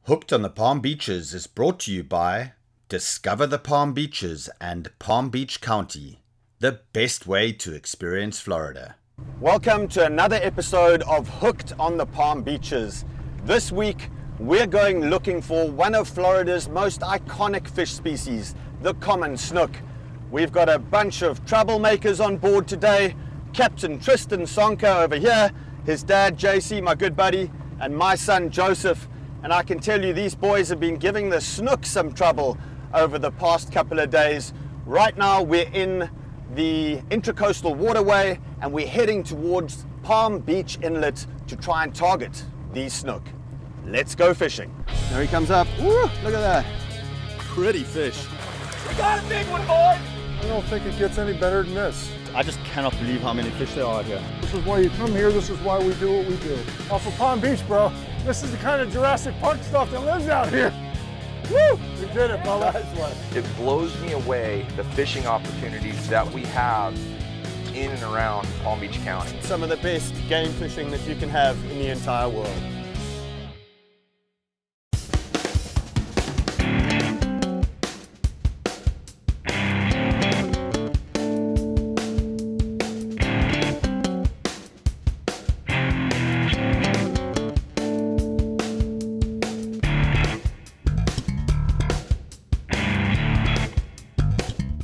Hooked on the Palm Beaches is brought to you by Discover the Palm Beaches and Palm Beach County, the best way to experience Florida. Welcome to another episode of Hooked on the Palm Beaches. This week, we're going looking for one of Florida's most iconic fish species, the common snook. We've got a bunch of troublemakers on board today. Captain Tristan Sonka over here, his dad JC, my good buddy, and my son Joseph. And I can tell you these boys have been giving the snook some trouble over the past couple of days. Right now we're in the Intracoastal Waterway and we're heading towards Palm Beach Inlet to try and target these snook. Let's go fishing. There he comes up. Woo, look at that. Pretty fish. We got a big one, boys! I don't think it gets any better than this. I just cannot believe how many fish there are here. This is why you come here. This is why we do what we do. Off of Palm Beach, bro. This is the kind of Jurassic Park stuff that lives out here. Woo! We did it, fella. It blows me away the fishing opportunities that we have in and around Palm Beach County. Some of the best game fishing that you can have in the entire world.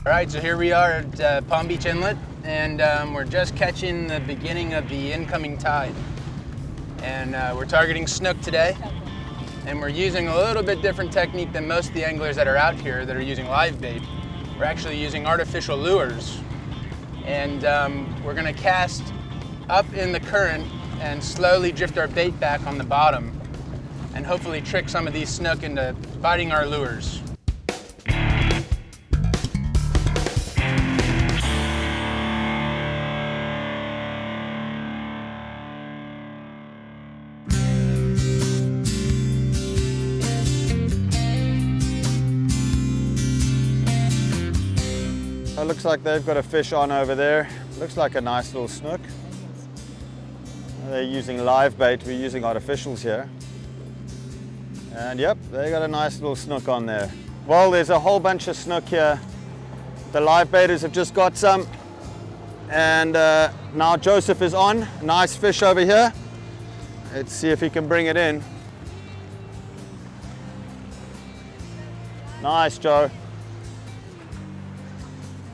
All right, so here we are at Palm Beach Inlet, and we're just catching the beginning of the incoming tide. And we're targeting snook today, and we're using a little bit different technique than most of the anglers that are out here that are using live bait. We're actually using artificial lures, and we're gonna cast up in the current and slowly drift our bait back on the bottom, and hopefully trick some of these snook into biting our lures. It looks like they've got a fish on over there. Looks like a nice little snook. They're using live bait, we're using artificials here. And yep, they got a nice little snook on there. Well, there's a whole bunch of snook here. The live baiters have just got some. And now Joseph is on. Nice fish over here. Let's see if he can bring it in. Nice, Joe.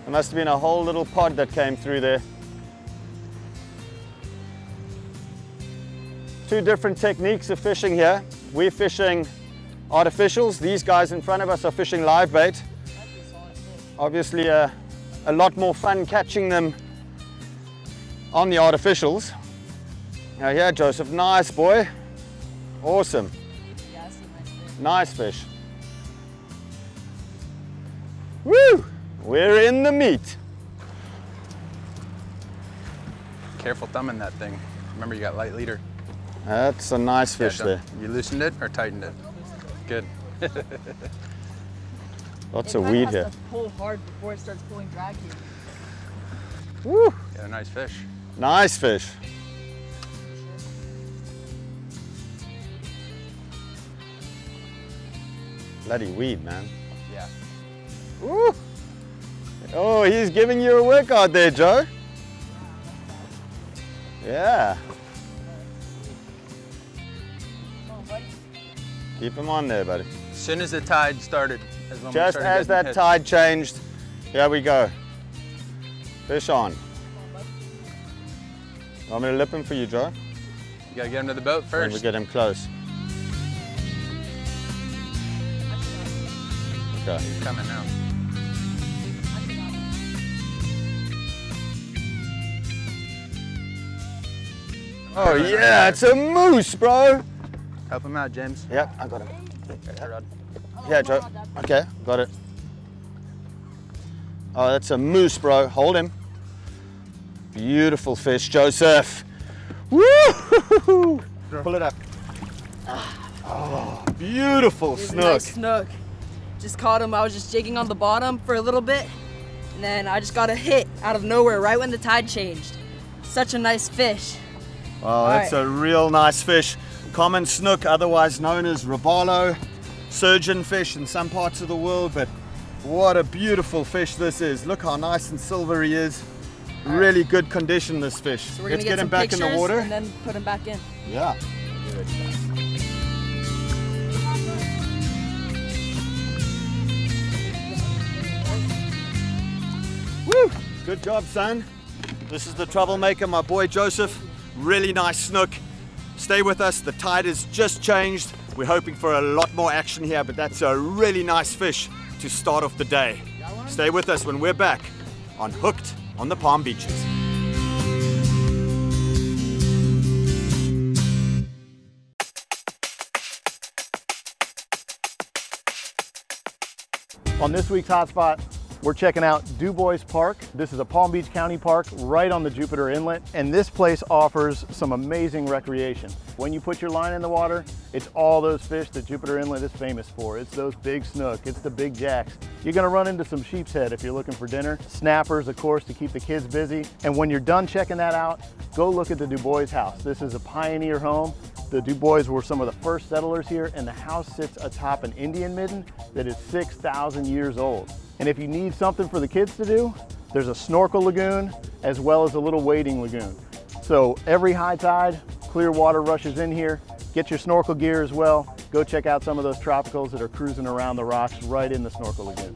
There must have been a whole little pod that came through there. Two different techniques of fishing here. We're fishing artificials. These guys in front of us are fishing live bait. Obviously a lot more fun catching them on the artificials. Now here, Joseph, nice boy. Awesome. Nice fish. Woo! We're in the meat. Careful thumbing that thing. Remember, you got light leader. That's a nice fish there. You loosened it or tightened it? Good. Lots of weed here. It has to pull hard before it starts pulling drag here. Woo! Got a nice fish. Nice fish. Bloody weed, man. Yeah. Woo! Oh, he's giving you a workout there, Joe. Yeah. Keep him on there, buddy. As soon as the tide started. Just as that tide changed, here we go. Fish on. Want me to lip him for you, Joe? You gotta get him to the boat first. When we get him close. Okay. He's coming now. Oh yeah, it's a moose, bro. Help him out, James. Yep, I got him. Got your rod. Yeah, Joe. Okay, got it. Oh, that's a moose, bro. Hold him. Beautiful fish, Joseph. Woo! Pull it up. Oh, beautiful snook. Nice snook. Just caught him. I was just jigging on the bottom for a little bit, and then I just got a hit out of nowhere right when the tide changed. Such a nice fish. Wow, that's a real nice fish. Common snook, otherwise known as robalo, surgeonfish in some parts of the world, but what a beautiful fish this is. Look how nice and silvery he is. Really good condition, this fish. So we're Let's gonna get him back in the water. And then put him back in. Yeah. Woo! Good job, son. This is the troublemaker, my boy Joseph. Really nice snook. Stay with us. The tide has just changed. We're hoping for a lot more action here, but that's a really nice fish to start off the day. Stay with us when we're back on Hooked on the Palm Beaches. On this week's hotspot, we're checking out DuBois Park. This is a Palm Beach County park right on the Jupiter Inlet, and this place offers some amazing recreation. When you put your line in the water, it's all those fish that Jupiter Inlet is famous for. It's those big snook, it's the big jacks. You're gonna run into some sheep's head if you're looking for dinner, snappers, of course, to keep the kids busy. And when you're done checking that out, go look at the DuBois house. This is a pioneer home. The DuBois were some of the first settlers here, and the house sits atop an Indian midden that is 6,000 years old. And if you need something for the kids to do, there's a snorkel lagoon as well as a little wading lagoon. So every high tide, clear water rushes in here. Get your snorkel gear as well. Go check out some of those tropicals that are cruising around the rocks right in the snorkel lagoon.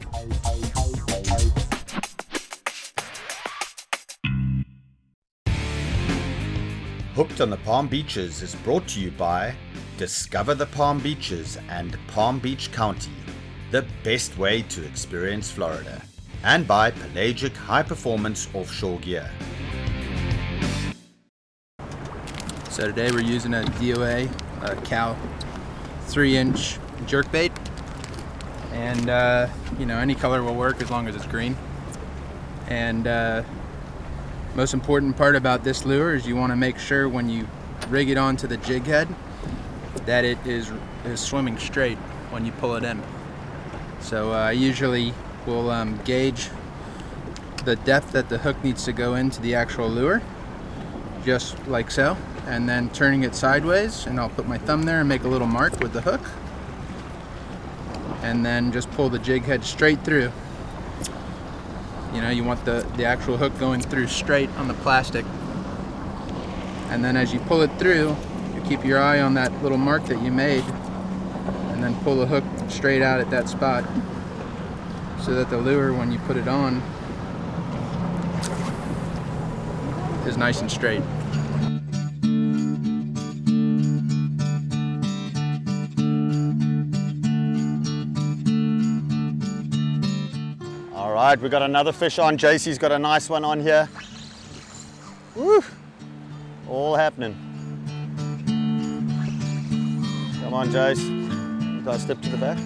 Hooked on the Palm Beaches is brought to you by Discover the Palm Beaches and Palm Beach County, the best way to experience Florida, and by Pelagic High Performance Offshore Gear. So today we're using a DOA Cal 3-inch jerkbait, and you know, any color will work as long as it's green. And most important part about this lure is you want to make sure when you rig it onto the jig head that it is swimming straight when you pull it in. So I usually will gauge the depth that the hook needs to go into the actual lure, just like so, and then turning it sideways, and I'll put my thumb there and make a little mark with the hook, and then just pull the jig head straight through. You know, you want the actual hook going through straight on the plastic, and then as you pull it through, you keep your eye on that little mark that you made, and then pull the hook straight out at that spot so that the lure, when you put it on, is nice and straight. All right, we got another fish on. JC's got a nice one on here. Woo! All happening. Come on, Jace. You guys step to the back.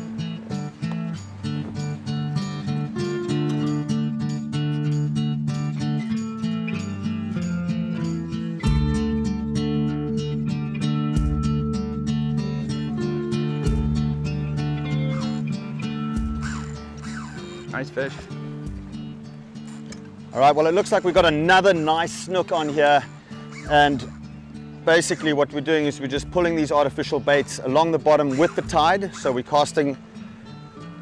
Nice fish. All right, well, it looks like we've got another nice snook on here, and basically what we're doing is we're just pulling these artificial baits along the bottom with the tide. So we're casting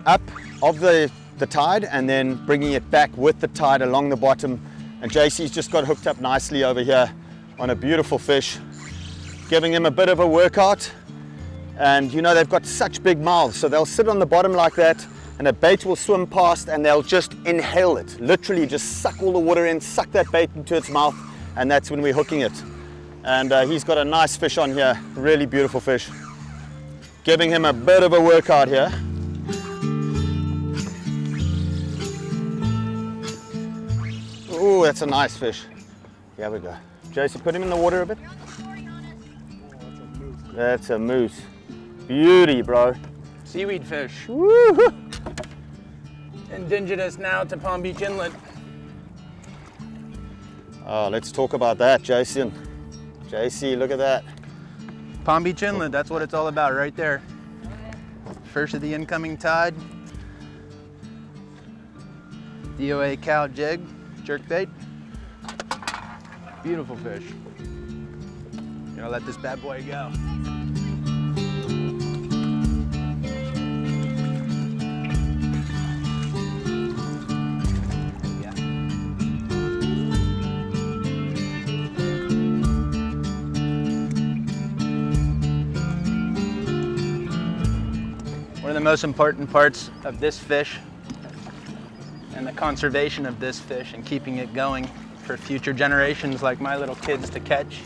up of the tide and then bringing it back with the tide along the bottom. And JC's just got hooked up nicely over here on a beautiful fish, giving him a bit of a workout. And you know, they've got such big mouths, so they'll sit on the bottom like that, and a bait will swim past and they'll just inhale it. Literally just suck all the water in, suck that bait into its mouth, and that's when we're hooking it. And he's got a nice fish on here, really beautiful fish. Giving him a bit of a workout here. Ooh, that's a nice fish. Here we go. Jason, put him in the water a bit. That's a moose. Beauty, bro. Seaweed fish. Woo-hoo. Indigenous now to Palm Beach Inlet. Oh, let's talk about that, Jason. JC, look at that. Palm Beach Inlet, that's what it's all about right there. First of the incoming tide. DOA cow jig, jerkbait. Beautiful fish. Gonna let this bad boy go. One of the most important parts of this fish and the conservation of this fish and keeping it going for future generations like my little kids to catch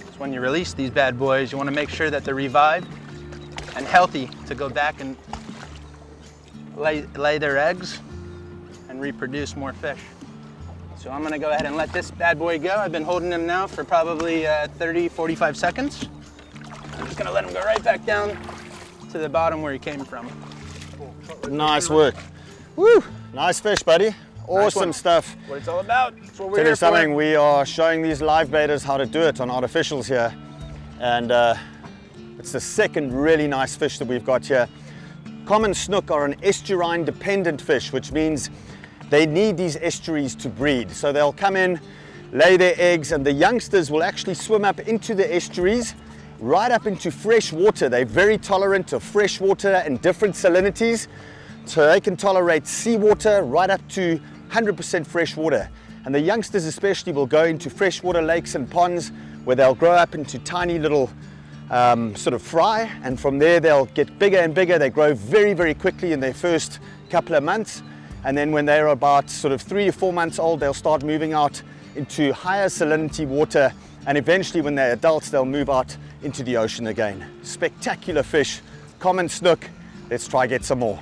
is when you release these bad boys, you want to make sure that they're revived and healthy to go back and lay their eggs and reproduce more fish. So I'm gonna go ahead and let this bad boy go. I've been holding him now for probably 30, 45 seconds. I'm just gonna let him go right back down to the bottom where he came from. Nice work. Woo! Nice fish, buddy. Awesome stuff. What it's all about. That's what we're Tell here you something, for. we are showing these live baiters how to do it on artificials here. And it's the second really nice fish that we've got here. Common snook are an estuarine dependent fish, which means they need these estuaries to breed. So they'll come in, lay their eggs, and the youngsters will actually swim up into the estuaries, right up into fresh water. They're very tolerant of fresh water and different salinities. So they can tolerate seawater right up to 100% fresh water. And the youngsters especially will go into freshwater lakes and ponds where they'll grow up into tiny little sort of fry, and from there they'll get bigger and bigger. They grow very, very quickly in their first couple of months. And then when they're about sort of 3 to 4 months old, they'll start moving out into higher salinity water. And eventually when they're adults, they'll move out into the ocean again. Spectacular fish, common snook. Let's try get some more.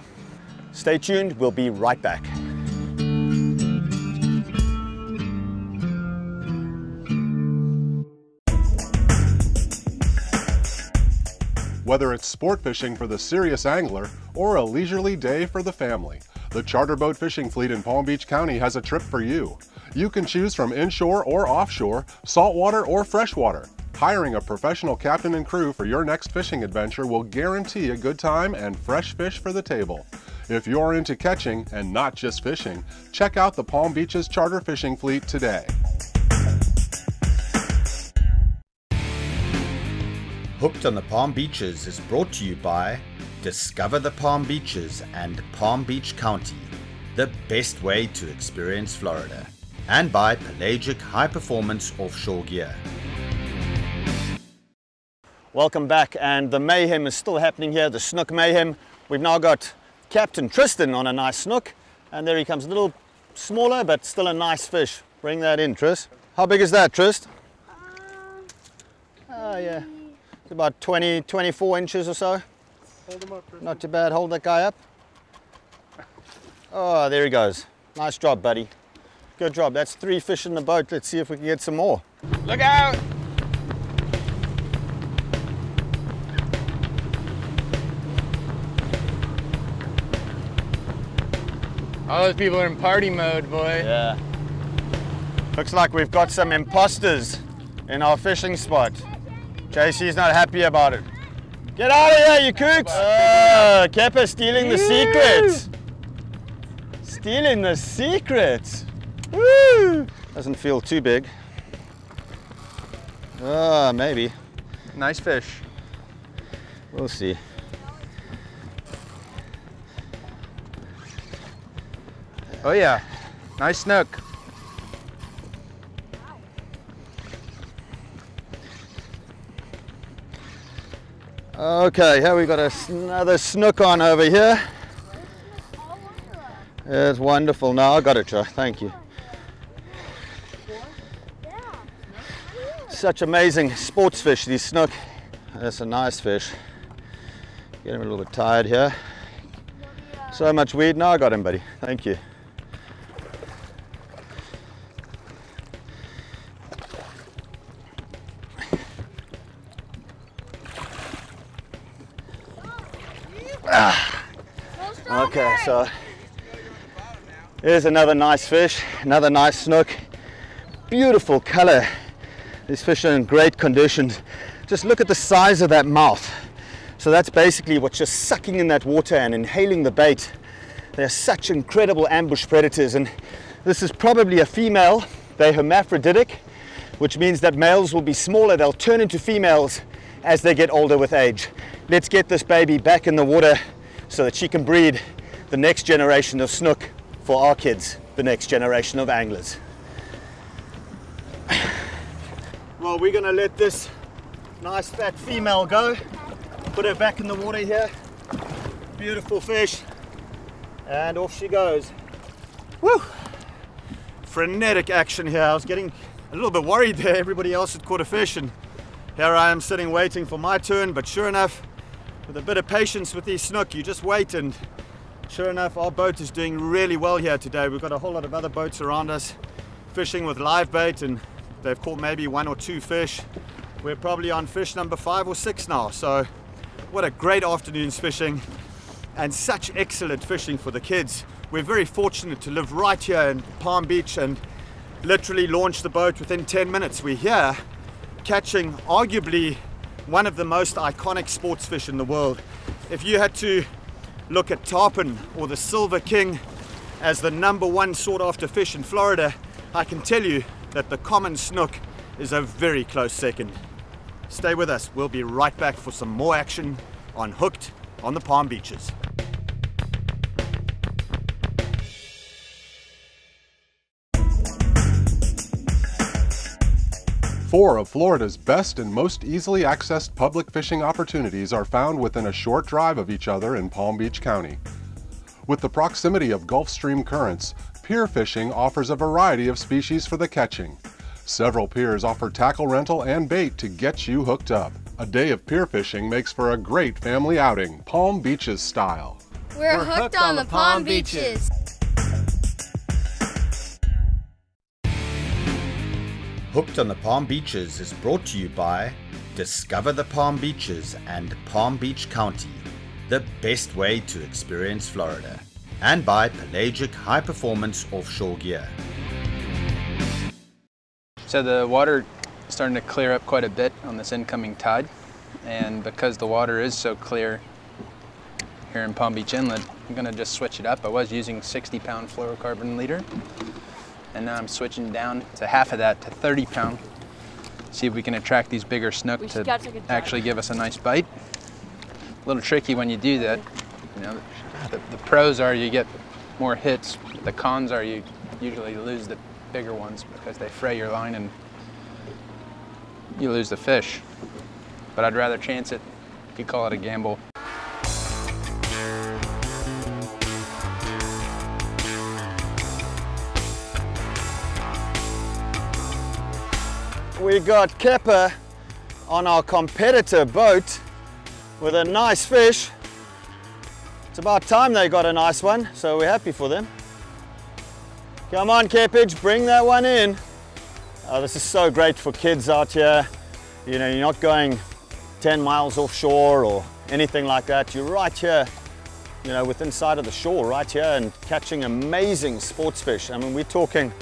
Stay tuned, we'll be right back. Whether it's sport fishing for the serious angler or a leisurely day for the family, the charter boat fishing fleet in Palm Beach County has a trip for you. You can choose from inshore or offshore, saltwater or freshwater. Hiring a professional captain and crew for your next fishing adventure will guarantee a good time and fresh fish for the table. If you're into catching and not just fishing, check out the Palm Beach's charter fishing fleet today. Hooked on the Palm Beaches is brought to you by Discover the Palm Beaches and Palm Beach County, the best way to experience Florida, and by Pelagic High Performance Offshore Gear. Welcome back, and the mayhem is still happening here, the snook mayhem. We've now got Captain Tristan on a nice snook, and there he comes, a little smaller but still a nice fish. Bring that in, Tris. How big is that, Trist? Oh yeah, it's about 20, 24 inches or so. Hold him up, Tristan. Not too bad. Hold that guy up. Oh, there he goes. Nice job, buddy. Good job. That's 3 fish in the boat. Let's see if we can get some more. Look out! All those people are in party mode, boy. Yeah. Looks like we've got some imposters in our fishing spot. JC's not happy about it. Get out of here, you kooks! Kepper stealing the secrets. Stealing the secrets. Woo! Doesn't feel too big. Maybe. Nice fish. We'll see. Oh yeah, nice snook. Okay, here we got another snook on over here. It's wonderful. No, I got it, Joe. Thank you. Such amazing sports fish, these snook. That's a nice fish. Get him a little bit tired here. So much weed. No, I got him, buddy. Thank you. Okay, so here's another nice fish, another nice snook. Beautiful color. These fish are in great condition. Just look at the size of that mouth. So that's basically what's just sucking in that water and inhaling the bait. They're such incredible ambush predators, and this is probably a female. They're hermaphroditic, which means that males will be smaller. They'll turn into females as they get older with age. Let's get this baby back in the water so that she can breed the next generation of snook for our kids, the next generation of anglers. Well, we're gonna let this nice fat female go, put her back in the water here, Beautiful fish. And off she goes. Woo! Frenetic action here. I was getting a little bit worried there. Everybody else had caught a fish, and here I am sitting waiting for my turn. But sure enough, with a bit of patience with these snook, you just wait, and sure enough, our boat is doing really well here today. We've got a whole lot of other boats around us fishing with live bait, and they've caught maybe 1 or 2 fish. We're probably on fish number 5 or 6 now. So what a great afternoon's fishing, and such excellent fishing for the kids. We're very fortunate to live right here in Palm Beach and literally launch the boat within 10 minutes. We're here catching arguably one of the most iconic sports fish in the world. If you had to look at tarpon or the silver king as the #1 sought after fish in Florida, I can tell you that the common snook is a very close second. Stay with us. We'll be right back for some more action on Hooked on the Palm Beaches. 4 of Florida's best and most easily accessed public fishing opportunities are found within a short drive of each other in Palm Beach County. With the proximity of Gulf Stream currents, pier fishing offers a variety of species for the catching. Several piers offer tackle rental and bait to get you hooked up. A day of pier fishing makes for a great family outing, Palm Beaches style. We're hooked on the Palm Beaches. Hooked on the Palm Beaches is brought to you by Discover the Palm Beaches and Palm Beach County, the best way to experience Florida, and by Pelagic High Performance Offshore Gear. So the water is starting to clear up quite a bit on this incoming tide, and because the water is so clear here in Palm Beach Inlet, I'm going to just switch it up. I was using 60-pound fluorocarbon leader, and now I'm switching down to half of that to 30-pound. See if we can attract these bigger snook to actually give us a nice bite. A little tricky when you do that. You know, the pros are you get more hits. The cons are you usually lose the bigger ones because they fray your line and you lose the fish. But I'd rather chance it. You could call it a gamble. We got Kepper on our competitor boat with a nice fish. It's about time they got a nice one, so we're happy for them. Come on, Keppage, bring that one in. Oh, this is so great for kids out here. You know, you're not going 10 miles offshore or anything like that. You're right here, you know, within sight of the shore, right here, and catching amazing sports fish. I mean, we're talking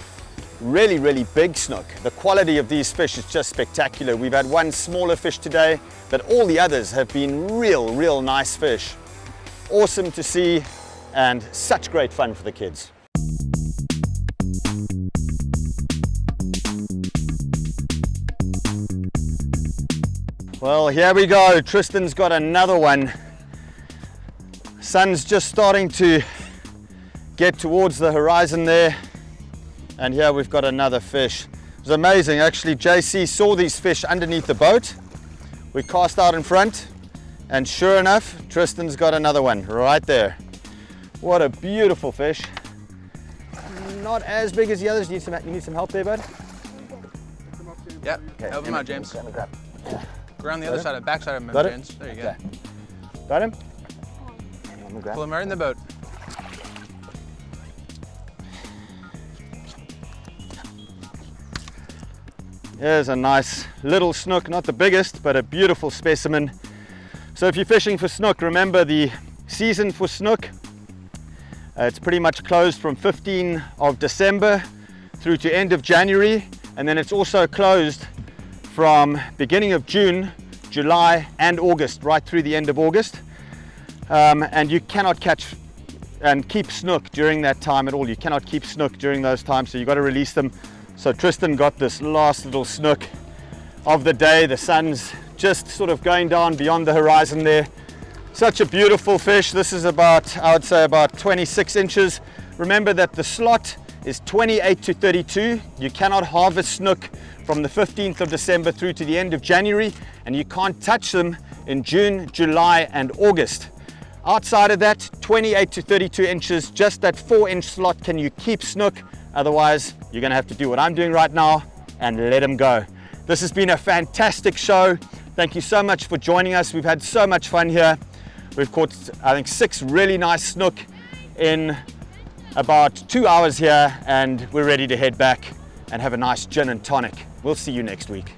really, really big snook. The quality of these fish is just spectacular. We've had one smaller fish today, but all the others have been real nice fish. Awesome to see, and such great fun for the kids. Well, here we go. Tristan's got another one. Sun's just starting to get towards the horizon there. And here we've got another fish. It was amazing, actually. JC saw these fish underneath the boat. We cast out in front, and sure enough, Tristan's got another one right there. What a beautiful fish. Not as big as the others. You need some help there, bud? Yep, okay. Help him out, James. Go around the other side, the back side of him, James. There you go. Okay. Got him? Pull him right in the boat. Here's a nice little snook, not the biggest, but a beautiful specimen. So if you're fishing for snook, remember the season for snook, it's pretty much closed from 15 of December through to end of January, and then it's also closed from beginning of June, July and August, right through the end of August. And you cannot catch and keep snook during that time at all. You cannot keep snook during those times, so you've got to release them. So Tristan got this last little snook of the day. The sun's just sort of going down beyond the horizon there. Such a beautiful fish. This is about, I would say, about 26 inches. Remember that the slot is 28 to 32. You cannot harvest snook from the 15th of December through to the end of January, and you can't touch them in June, July and August. Outside of that, 28 to 32 inches, just that 4-inch slot can you keep snook. Otherwise, you're gonna have to do what I'm doing right now and let them go. This has been a fantastic show. Thank you so much for joining us. We've had so much fun here. We've caught, I think, 6 really nice snook in about 2 hours here, and we're ready to head back and have a nice gin and tonic. We'll see you next week.